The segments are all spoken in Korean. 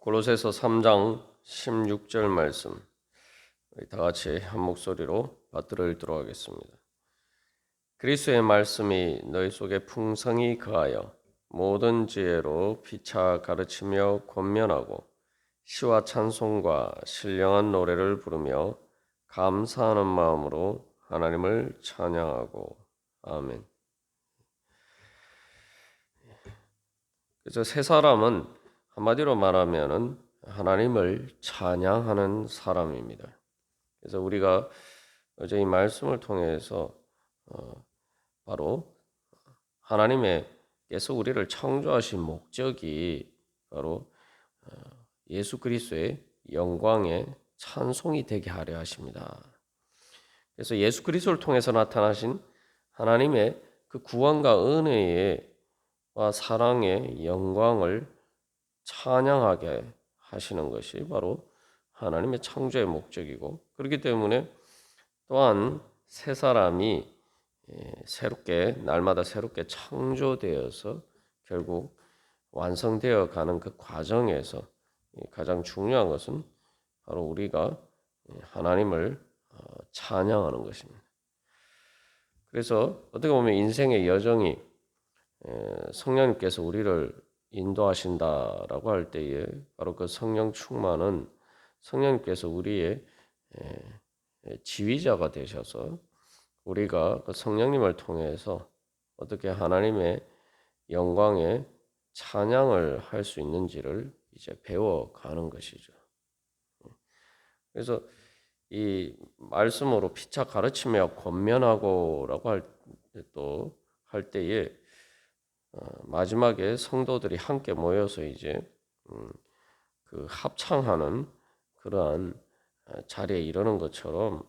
골로새서 3장 16절 말씀 우리 다 같이 한 목소리로 받들어 읽도록 하겠습니다. 그리스도의 말씀이 너희 속에 풍성히 거하여 모든 지혜로 피차 가르치며 권면하고 시와 찬송과 신령한 노래를 부르며 감사하는 마음으로 하나님을 찬양하고 아멘. 그래서 세 사람은 한마디로 말하면은 하나님을 찬양하는 사람입니다. 그래서 우리가 어제 이 말씀을 통해서 바로 하나님께서 우리를 창조하신 목적이 바로 예수 그리스도의 영광의 찬송이 되게 하려 하십니다. 그래서 예수 그리스도를 통해서 나타나신 하나님의 그 구원과 은혜와 사랑의 영광을 찬양하게 하시는 것이 바로 하나님의 창조의 목적이고, 그렇기 때문에 또한 세 사람이 새롭게 날마다 새롭게 창조되어서 결국 완성되어 가는 그 과정에서 가장 중요한 것은 바로 우리가 하나님을 찬양하는 것입니다. 그래서 어떻게 보면 인생의 여정이 성령님께서 우리를 인도하신다라고 할 때에 바로 그 성령 충만은 성령님께서 우리의 지휘자가 되셔서 우리가 그 성령님을 통해서 어떻게 하나님의 영광의 찬양을 할 수 있는지를 이제 배워가는 것이죠. 그래서 이 말씀으로 피차 가르치며 권면하고라고 할 때에 마지막에 성도들이 함께 모여서 이제 그 합창하는 그러한 자리에 이르는 것처럼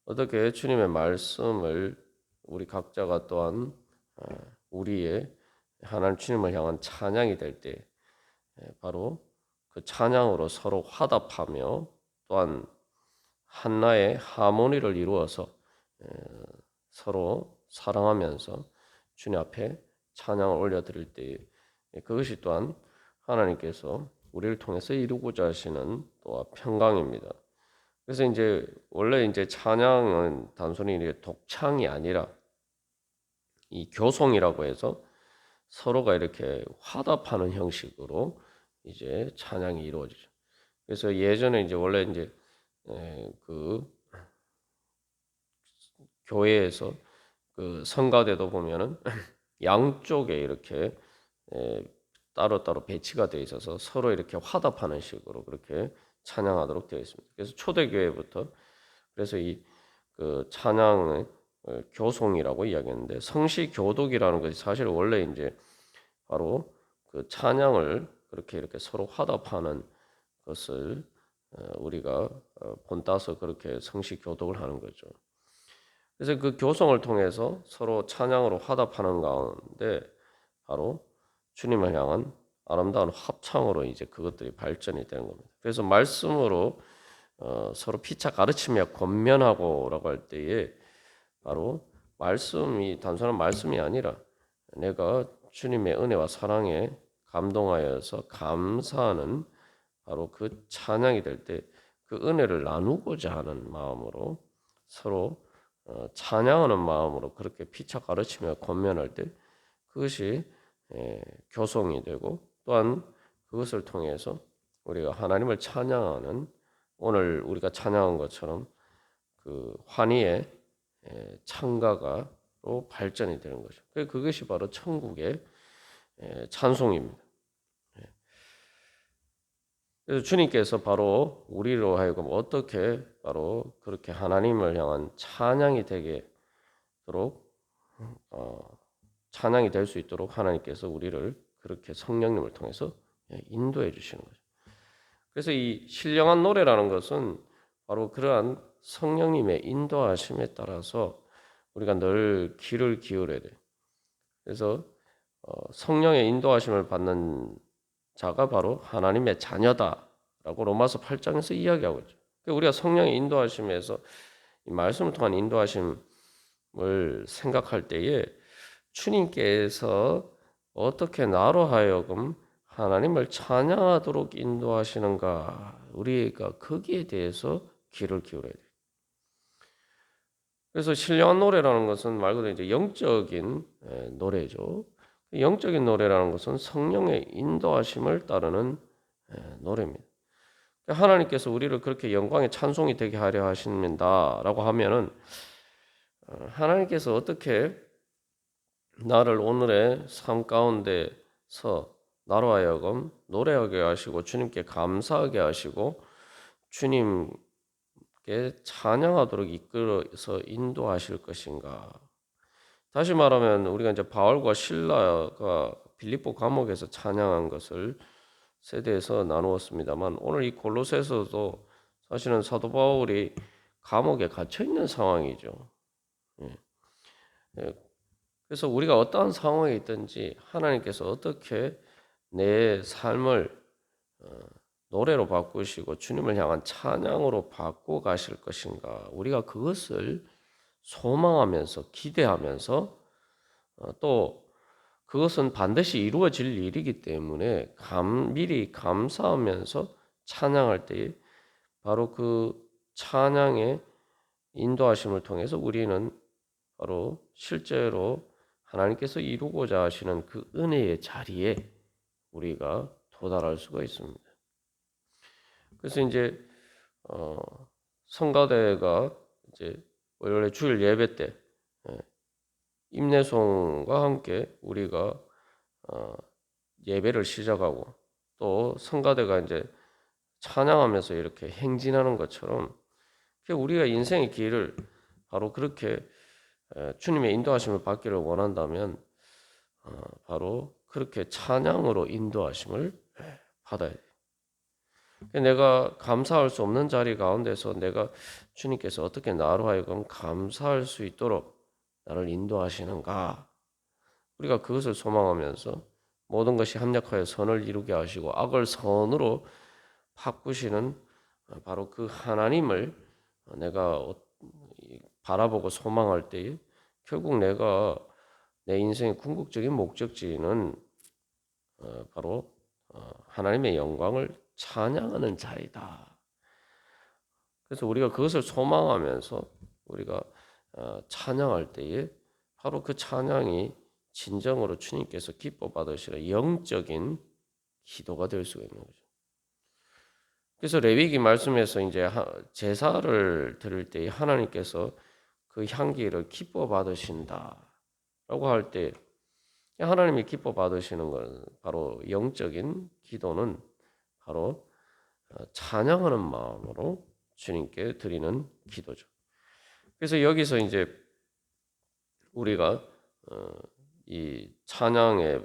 어떻게 주님의 말씀을 우리 각자가 또한 우리의 하나님 주님을 향한 찬양이 될 때 바로 그 찬양으로 서로 화답하며 또한 한나의 하모니를 이루어서 서로 사랑하면서 주님 앞에 찬양을 올려드릴 때 그것이 또한 하나님께서 우리를 통해서 이루고자 하시는 또 평강입니다. 그래서 이제 원래 이제 찬양은 단순히 독창이 아니라 이 교송이라고 해서 서로가 이렇게 화답하는 형식으로 이제 찬양이 이루어지죠. 그래서 예전에 이제 원래 이제 그 교회에서 그 성가대도 보면은 양쪽에 이렇게 따로따로 배치가 되어 있어서 서로 이렇게 화답하는 식으로 그렇게 찬양하도록 되어 있습니다. 그래서 초대교회부터 그래서 이 그 찬양의 교송이라고 이야기했는데 성시교독이라는 것이 사실 원래 이제 바로 그 찬양을 그렇게 이렇게 서로 화답하는 것을 우리가 본따서 그렇게 성시교독을 하는 거죠. 그래서 그 교송을 통해서 서로 찬양으로 화답하는 가운데 바로 주님을 향한 아름다운 합창으로 이제 그것들이 발전이 되는 겁니다. 그래서 말씀으로 서로 피차 가르치며 권면하고라고 할 때에 바로 말씀이 단순한 말씀이 아니라 내가 주님의 은혜와 사랑에 감동하여서 감사하는 바로 그 찬양이 될 때 그 은혜를 나누고자 하는 마음으로 서로 찬양하는 마음으로 그렇게 피차 가르치며 권면할 때 그것이 교송이 되고 또한 그것을 통해서 우리가 하나님을 찬양하는 오늘 우리가 찬양한 것처럼 그 환희의 창가가로 발전이 되는 거죠. 그것이 바로 천국의 찬송입니다. 그래서 주님께서 바로 우리로 하여금 어떻게 바로 그렇게 하나님을 향한 찬양이 되도록 찬양이 될 수 있도록 하나님께서 우리를 그렇게 성령님을 통해서 인도해 주시는 거죠. 그래서 이 신령한 노래라는 것은 바로 그러한 성령님의 인도하심에 따라서 우리가 늘 귀를 기울여야 돼요. 그래서 성령의 인도하심을 받는 자가 바로 하나님의 자녀다라고 로마서 8장에서 이야기하고 있죠. 우리가 성령의 인도하심에서 이 말씀을 통한 인도하심을 생각할 때에 주님께서 어떻게 나로 하여금 하나님을 찬양하도록 인도하시는가? 우리가 거기에 대해서 귀를 기울여야 돼요. 그래서 신령한 노래라는 것은 말 그대로 이제 영적인 노래죠. 영적인 노래라는 것은 성령의 인도하심을 따르는 노래입니다. 하나님께서 우리를 그렇게 영광의 찬송이 되게 하려 하신다라고 하면은 하나님께서 어떻게 나를 오늘의 삶 가운데서 나로 하여금 노래하게 하시고 주님께 감사하게 하시고 주님께 찬양하도록 이끌어서 인도하실 것인가? 다시 말하면 우리가 이제 바울과 실라가 빌립보 감옥에서 찬양한 것을 세대에서 나누었습니다만 오늘 이 골로새서도 사실은 사도 바울이 감옥에 갇혀 있는 상황이죠. 그래서 우리가 어떠한 상황에 있든지 하나님께서 어떻게 내 삶을 노래로 바꾸시고 주님을 향한 찬양으로 바꿔 가실 것인가? 우리가 그것을 소망하면서 기대하면서 또 그것은 반드시 이루어질 일이기 때문에 미리 감사하면서 찬양할 때 바로 그 찬양의 인도하심을 통해서 우리는 바로 실제로 하나님께서 이루고자 하시는 그 은혜의 자리에 우리가 도달할 수가 있습니다. 그래서 이제 성가대가 이제 원래 주일 예배 때 임내송과 함께 우리가 예배를 시작하고 또 성가대가 이제 찬양하면서 이렇게 행진하는 것처럼 우리가 인생의 길을 바로 그렇게 주님의 인도하심을 받기를 원한다면 바로 그렇게 찬양으로 인도하심을 받아야 돼요. 내가 감사할 수 없는 자리 가운데서 내가 주님께서 어떻게 나로 하여금 감사할 수 있도록 나를 인도하시는가? 우리가 그것을 소망하면서 모든 것이 합력하여 선을 이루게 하시고 악을 선으로 바꾸시는 바로 그 하나님을 내가 바라보고 소망할 때에 결국 내가 내 인생의 궁극적인 목적지는 바로 하나님의 영광을 찬양하는 자리다. 그래서 우리가 그것을 소망하면서 우리가 찬양할 때에 바로 그 찬양이 진정으로 주님께서 기뻐 받으시는 영적인 기도가 될 수가 있는 거죠. 그래서 레위기 말씀에서 이제 제사를 드릴 때 하나님께서 그 향기를 기뻐 받으신다라고 할 때 하나님이 기뻐 받으시는 건 바로 영적인 기도는 바로 찬양하는 마음으로 주님께 드리는 기도죠. 그래서 여기서 이제 우리가 이 찬양의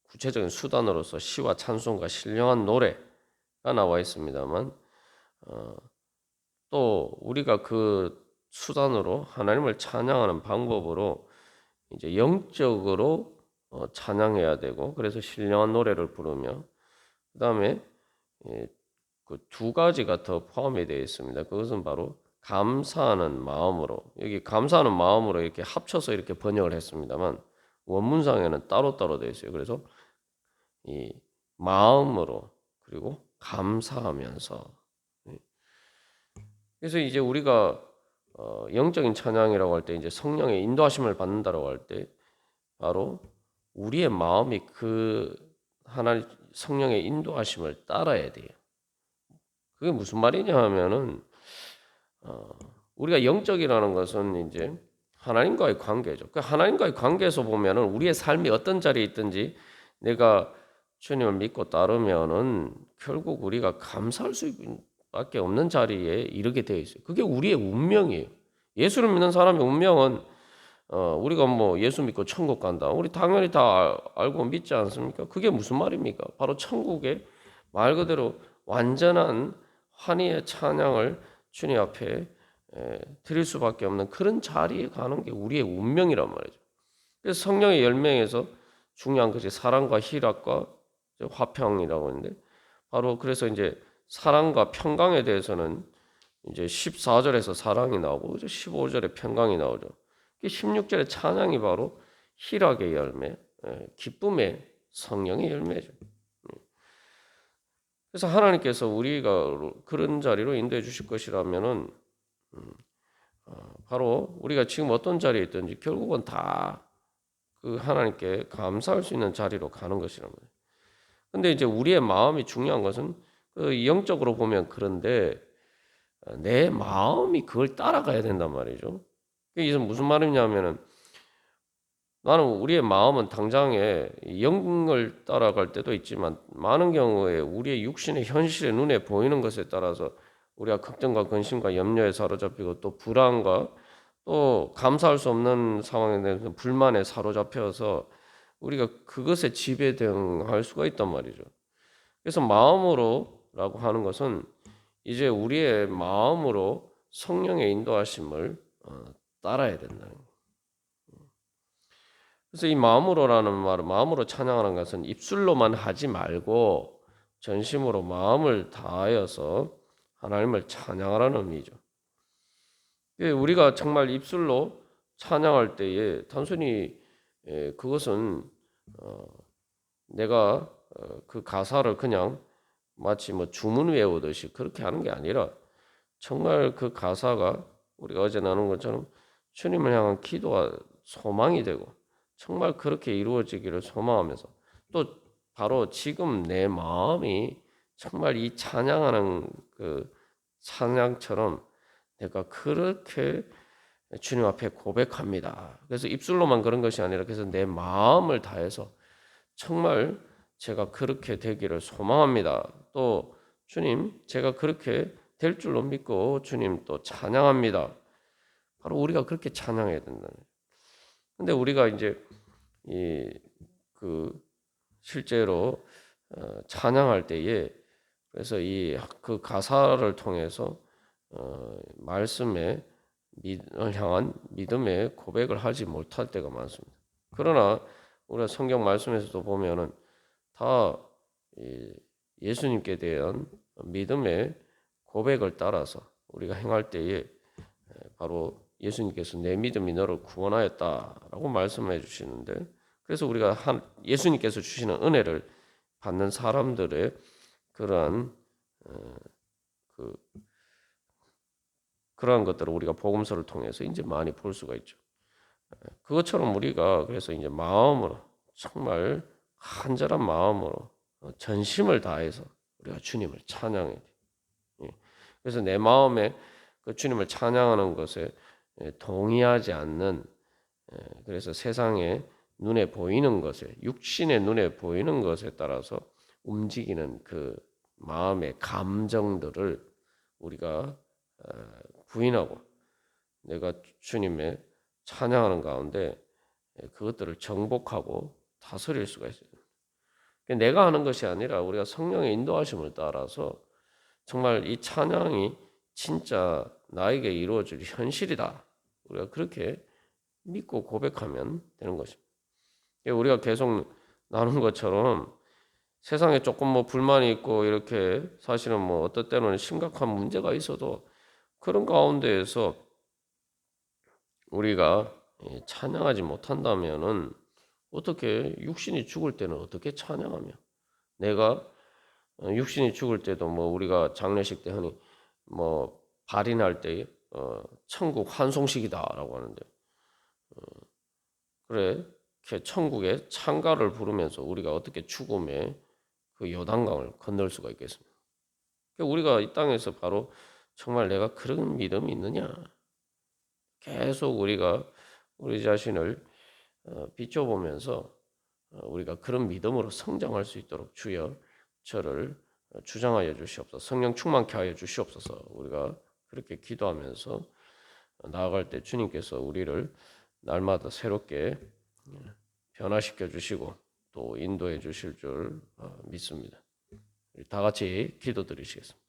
구체적인 수단으로서 시와 찬송과 신령한 노래가 나와 있습니다만 또 우리가 그 수단으로 하나님을 찬양하는 방법으로 이제 영적으로 찬양해야 되고 그래서 신령한 노래를 부르며 그 다음에 그 두 가지가 더 포함이 되어 있습니다. 그것은 바로 감사하는 마음으로 여기 감사하는 마음으로 이렇게 합쳐서 이렇게 번역을 했습니다만 원문상에는 따로따로 되어 있어요. 그래서 이 마음으로 그리고 감사하면서 그래서 이제 우리가 영적인 찬양이라고 할 때 이제 성령의 인도하심을 받는다라고 할 때 바로 우리의 마음이 그 하나님 성령의 인도하심을 따라야 돼요. 그게 무슨 말이냐 하면은 우리가 영적이라는 것은 이제 하나님과의 관계죠. 그 하나님과의 관계에서 보면은 우리의 삶이 어떤 자리에 있든지 내가 주님을 믿고 따르면은 결국 우리가 감사할 수밖에 없는 자리에 이르게 되어 있어요. 그게 우리의 운명이에요. 예수를 믿는 사람의 운명은 우리가 뭐 예수 믿고 천국 간다. 우리 당연히 다 알고 믿지 않습니까? 그게 무슨 말입니까? 바로 천국에 말 그대로 완전한 환희의 찬양을 주님 앞에 드릴 수밖에 없는 그런 자리에 가는 게 우리의 운명이란 말이죠. 그래서 성령의 열매에서 중요한 것이 사랑과 희락과 화평이라고 하는데 바로 그래서 이제 사랑과 평강에 대해서는 이제 14절에서 사랑이 나오고 15절에 평강이 나오죠. 16절의 찬양이 바로 희락의 열매, 기쁨의 성령의 열매죠. 그래서 하나님께서 우리가 그런 자리로 인도해 주실 것이라면은 바로 우리가 지금 어떤 자리에 있든지 결국은 다 그 하나님께 감사할 수 있는 자리로 가는 것이란 말이에요. 근데 이제 우리의 마음이 중요한 것은 그 영적으로 보면 그런데 내 마음이 그걸 따라가야 된단 말이죠. 이게 무슨 말이냐면은 나는 우리의 마음은 당장에 영을 따라갈 때도 있지만 많은 경우에 우리의 육신의 현실의 눈에 보이는 것에 따라서 우리가 걱정과 근심과 염려에 사로잡히고 또 불안과 또 감사할 수 없는 상황에 대해서 불만에 사로잡혀서 우리가 그것에 지배당할 수가 있단 말이죠. 그래서 마음으로라고 하는 것은 이제 우리의 마음으로 성령의 인도하심을 따라야 된다는 거예요. 그래서 이 마음으로라는 말은 마음으로 찬양하는 것은 입술로만 하지 말고 전심으로 마음을 다하여서 하나님을 찬양하라는 의미죠. 우리가 정말 입술로 찬양할 때에 단순히 그것은 내가 그 가사를 그냥 마치 뭐 주문 외우듯이 그렇게 하는 게 아니라 정말 그 가사가 우리가 어제 나눈 것처럼 주님을 향한 기도와 소망이 되고 정말 그렇게 이루어지기를 소망하면서 또 바로 지금 내 마음이 정말 이 찬양하는 그 찬양처럼 내가 그렇게 주님 앞에 고백합니다. 그래서 입술로만 그런 것이 아니라 그래서 내 마음을 다해서 정말 제가 그렇게 되기를 소망합니다. 또 주님, 제가 그렇게 될 줄로 믿고 주님 또 찬양합니다. 바로 우리가 그렇게 찬양해야 된다. 근데 우리가 이제 그 실제로 찬양할 때에 그래서 이 그 가사를 통해서 말씀에 향한 믿음의 고백을 하지 못할 때가 많습니다. 그러나 우리가 성경 말씀에서도 보면은 다 예수님께 대한 믿음의 고백을 따라서 우리가 행할 때에 바로 예수님께서 내 믿음이 너를 구원하였다라고 말씀해 주시는데 그래서 우리가 예수님께서 주시는 은혜를 받는 사람들의 그러한 그러한 것들을 우리가 복음서를 통해서 이제 많이 볼 수가 있죠. 그것처럼 우리가 그래서 이제 마음으로 정말 간절한 마음으로 전심을 다해서 우리가 주님을 찬양해야 돼. 그래서 내 마음에 그 주님을 찬양하는 것에 동의하지 않는 그래서 세상에 눈에 보이는 것에 육신의 눈에 보이는 것에 따라서 움직이는 그 마음의 감정들을 우리가 부인하고 내가 주님의 찬양하는 가운데 그것들을 정복하고 다스릴 수가 있어요. 내가 하는 것이 아니라 우리가 성령의 인도하심을 따라서 정말 이 찬양이 진짜 나에게 이루어질 현실이다. 우리가 그렇게 믿고 고백하면 되는 것입니다. 우리가 계속 나눈 것처럼 세상에 조금 뭐 불만이 있고 이렇게 사실은 뭐 어떨 때는 심각한 문제가 있어도 그런 가운데에서 우리가 찬양하지 못한다면은 어떻게 육신이 죽을 때는 어떻게 찬양하며 내가 육신이 죽을 때도 뭐 우리가 장례식 때 하니 뭐 발인할 때 천국 환송식이다라고 하는데 그래 천국의 창가를 부르면서 우리가 어떻게 죽음의 그 요단강을 건널 수가 있겠습니까? 우리가 이 땅에서 바로 정말 내가 그런 믿음이 있느냐 계속 우리가 우리 자신을 비춰보면서 우리가 그런 믿음으로 성장할 수 있도록 주여 저를 주장하여 주시옵소서. 성령 충만케 하여 주시옵소서. 우리가 그렇게 기도하면서 나아갈 때 주님께서 우리를 날마다 새롭게 변화시켜 주시고 또 인도해 주실 줄 믿습니다. 다 같이 기도드리시겠습니다.